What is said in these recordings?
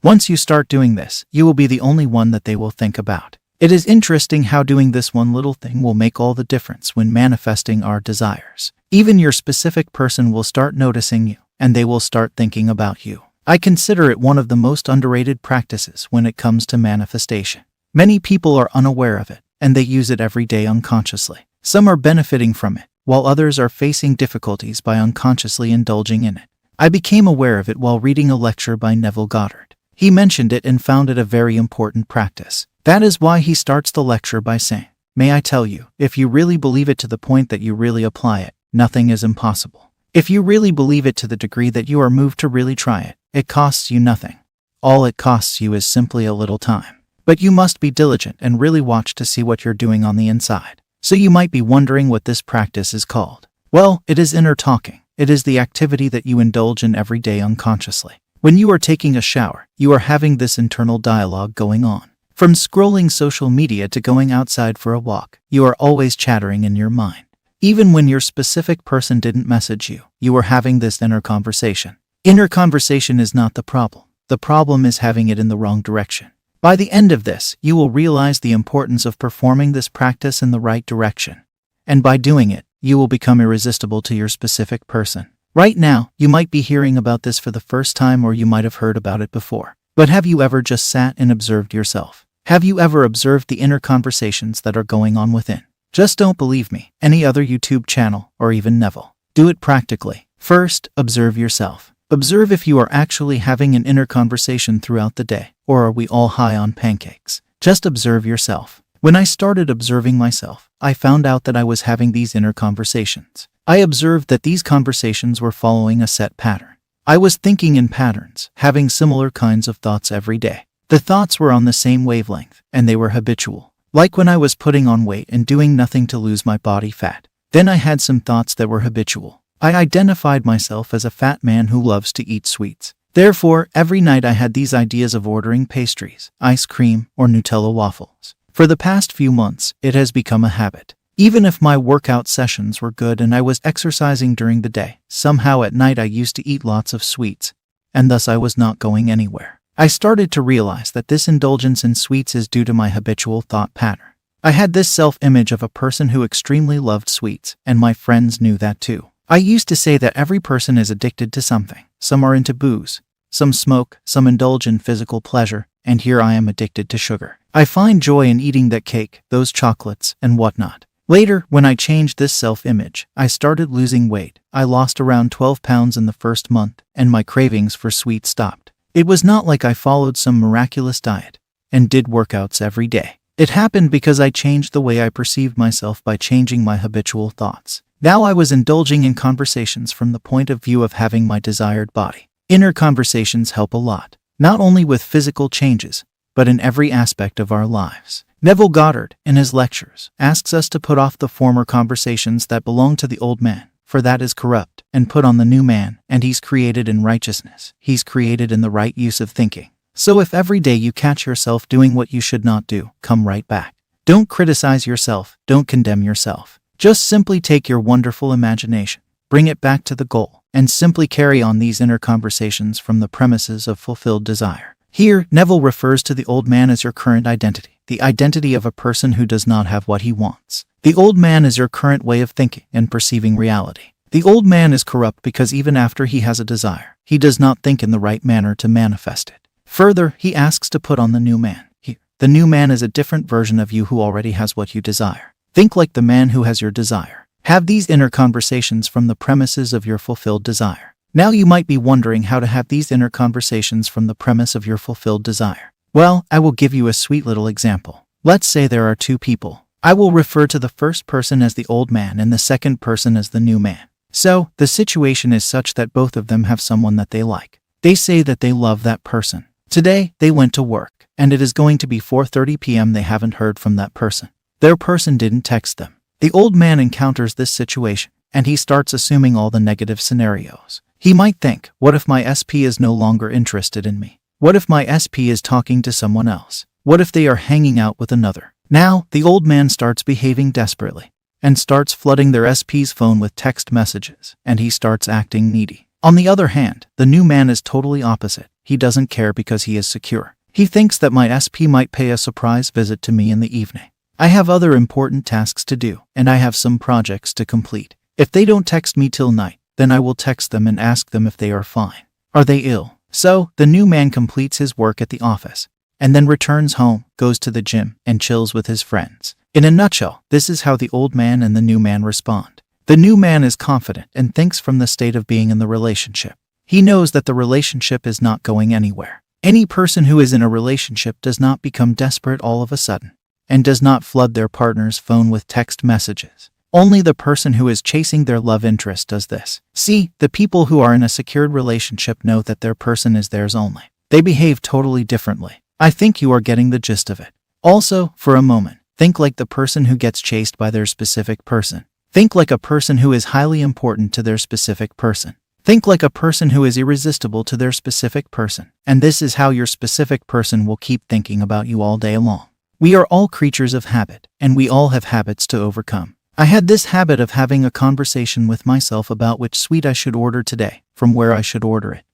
Once you start doing this, you will be the only one that they will think about. It is interesting how doing this one little thing will make all the difference when manifesting our desires. Even your specific person will start noticing you, and they will start thinking about you. I consider it one of the most underrated practices when it comes to manifestation. Many people are unaware of it, and they use it every day unconsciously. Some are benefiting from it, while others are facing difficulties by unconsciously indulging in it. I became aware of it while reading a lecture by Neville Goddard. He mentioned it and found it a very important practice. That is why he starts the lecture by saying, "May I tell you, if you really believe it to the point that you really apply it, nothing is impossible. If you really believe it to the degree that you are moved to really try it, it costs you nothing. All it costs you is simply a little time. But you must be diligent and really watch to see what you're doing on the inside." So you might be wondering what this practice is called. Well, it is inner talking. It is the activity that you indulge in every day unconsciously. When you are taking a shower, you are having this internal dialogue going on. From scrolling social media to going outside for a walk, you are always chattering in your mind. Even when your specific person didn't message you, you are having this inner conversation. Inner conversation is not the problem. The problem is having it in the wrong direction. By the end of this, you will realize the importance of performing this practice in the right direction. And by doing it, you will become irresistible to your specific person. Right now, you might be hearing about this for the first time, or you might have heard about it before. But have you ever just sat and observed yourself? Have you ever observed the inner conversations that are going on within? Just don't believe me, any other YouTube channel, or even Neville. Do it practically. First, observe yourself. Observe if you are actually having an inner conversation throughout the day, or are we all high on pancakes? Just observe yourself. When I started observing myself, I found out that I was having these inner conversations. I observed that these conversations were following a set pattern. I was thinking in patterns, having similar kinds of thoughts every day. The thoughts were on the same wavelength, and they were habitual. Like when I was putting on weight and doing nothing to lose my body fat. Then I had some thoughts that were habitual. I identified myself as a fat man who loves to eat sweets. Therefore, every night I had these ideas of ordering pastries, ice cream, or Nutella waffles. For the past few months, it has become a habit. Even if my workout sessions were good and I was exercising during the day, somehow at night I used to eat lots of sweets, and thus I was not going anywhere. I started to realize that this indulgence in sweets is due to my habitual thought pattern. I had this self-image of a person who extremely loved sweets, and my friends knew that too. I used to say that every person is addicted to something. Some are into booze, some smoke, some indulge in physical pleasure, and here I am addicted to sugar. I find joy in eating that cake, those chocolates, and whatnot. Later, when I changed this self-image, I started losing weight. I lost around 12 pounds in the first month, and my cravings for sweets stopped. It was not like I followed some miraculous diet and did workouts every day. It happened because I changed the way I perceived myself by changing my habitual thoughts. Now I was indulging in conversations from the point of view of having my desired body. Inner conversations help a lot, not only with physical changes, but in every aspect of our lives. Neville Goddard, in his lectures, asks us to put off the former conversations that belong to the old man, for that is corrupt, and put on the new man, and he's created in righteousness. He's created in the right use of thinking. So if every day you catch yourself doing what you should not do, come right back. Don't criticize yourself, don't condemn yourself. Just simply take your wonderful imagination, bring it back to the goal, and simply carry on these inner conversations from the premises of fulfilled desire. Here, Neville refers to the old man as your current identity, the identity of a person who does not have what he wants. The old man is your current way of thinking and perceiving reality. The old man is corrupt because even after he has a desire, he does not think in the right manner to manifest it. Further, he asks to put on the new man. Here, the new man is a different version of you who already has what you desire. Think like the man who has your desire. Have these inner conversations from the premises of your fulfilled desire. Now you might be wondering how to have these inner conversations from the premise of your fulfilled desire. Well, I will give you a sweet little example. Let's say there are two people. I will refer to the first person as the old man and the second person as the new man. So, the situation is such that both of them have someone that they like. They say that they love that person. Today, they went to work, and it is going to be 4:30 p.m. They haven't heard from that person. Their person didn't text them. The old man encounters this situation, and he starts assuming all the negative scenarios. He might think, what if my SP is no longer interested in me? What if my SP is talking to someone else? What if they are hanging out with another? Now, the old man starts behaving desperately, and starts flooding their SP's phone with text messages, and he starts acting needy. On the other hand, the new man is totally opposite. he doesn't care because he is secure. He thinks that my SP might pay a surprise visit to me in the evening. I have other important tasks to do, and I have some projects to complete. If they don't text me till night, then I will text them and ask them if they are fine. Are they ill? So, the new man completes his work at the office, and then returns home, goes to the gym, and chills with his friends. In a nutshell, this is how the old man and the new man respond. The new man is confident and thinks from the state of being in the relationship. He knows that the relationship is not going anywhere. Any person who is in a relationship does not become desperate all of a sudden, and does not flood their partner's phone with text messages. Only the person who is chasing their love interest does this. See, the people who are in a secured relationship know that their person is theirs only. They behave totally differently. I think you are getting the gist of it. Also, for a moment, think like the person who gets chased by their specific person. Think like a person who is highly important to their specific person. Think like a person who is irresistible to their specific person. And this is how your specific person will keep thinking about you all day long. We are all creatures of habit, and we all have habits to overcome. I had this habit of having a conversation with myself about which sweet I should order today, from where I should order it,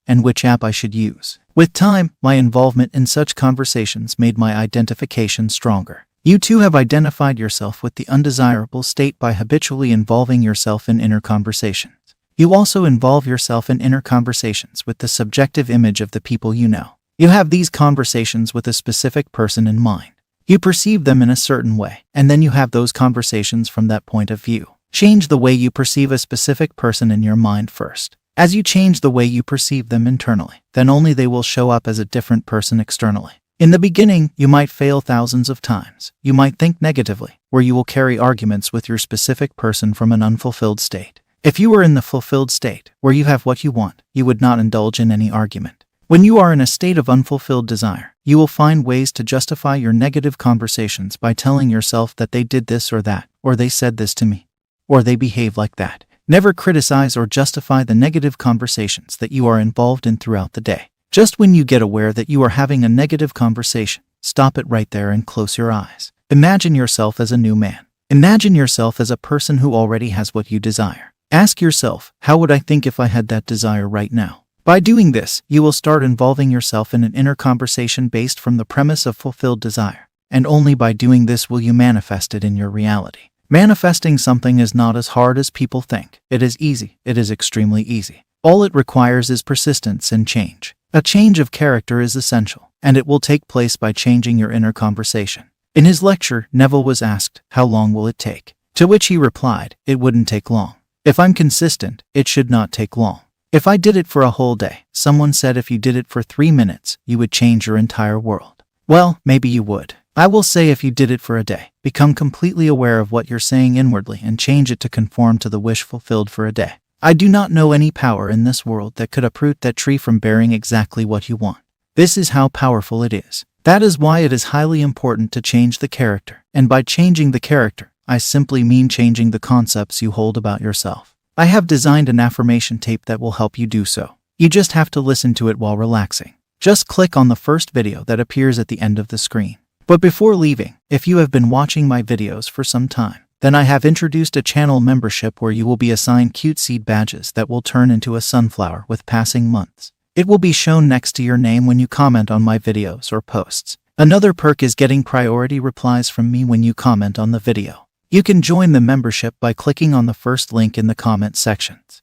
and which app I should use. With time, my involvement in such conversations made my identification stronger. You too have identified yourself with the undesirable state by habitually involving yourself in inner conversations. You also involve yourself in inner conversations with the subjective image of the people you know. You have these conversations with a specific person in mind. You perceive them in a certain way, and then you have those conversations from that point of view. Change the way you perceive a specific person in your mind first. As you change the way you perceive them internally, then only they will show up as a different person externally. In the beginning, you might fail thousands of times. You might think negatively, where you will carry arguments with your specific person from an unfulfilled state. If you were in the fulfilled state, where you have what you want, you would not indulge in any argument. When you are in a state of unfulfilled desire, you will find ways to justify your negative conversations by telling yourself that they did this or that, or they said this to me, or they behave like that. Never criticize or justify the negative conversations that you are involved in throughout the day. Just when you get aware that you are having a negative conversation, stop it right there and close your eyes. Imagine yourself as a new man. Imagine yourself as a person who already has what you desire. Ask yourself, how would I think if I had that desire right now? By doing this, you will start involving yourself in an inner conversation based from the premise of fulfilled desire, and only by doing this will you manifest it in your reality. Manifesting something is not as hard as people think. It is easy. It is extremely easy. All it requires is persistence and change. A change of character is essential, and it will take place by changing your inner conversation. In his lecture, Neville was asked, "How long will it take?" To which he replied, "It wouldn't take long. If I'm consistent, it should not take long. If I did it for a whole day," someone said, "if you did it for 3 minutes, you would change your entire world." Well, maybe you would. I will say if you did it for a day, become completely aware of what you're saying inwardly and change it to conform to the wish fulfilled for a day. I do not know any power in this world that could uproot that tree from bearing exactly what you want. This is how powerful it is. That is why it is highly important to change the character. And by changing the character, I simply mean changing the concepts you hold about yourself. I have designed an affirmation tape that will help you do so. You just have to listen to it while relaxing. Just click on the first video that appears at the end of the screen. But before leaving, if you have been watching my videos for some time, then I have introduced a channel membership where you will be assigned cute seed badges that will turn into a sunflower with passing months. It will be shown next to your name when you comment on my videos or posts. Another perk is getting priority replies from me when you comment on the video. You can join the membership by clicking on the first link in the comment sections.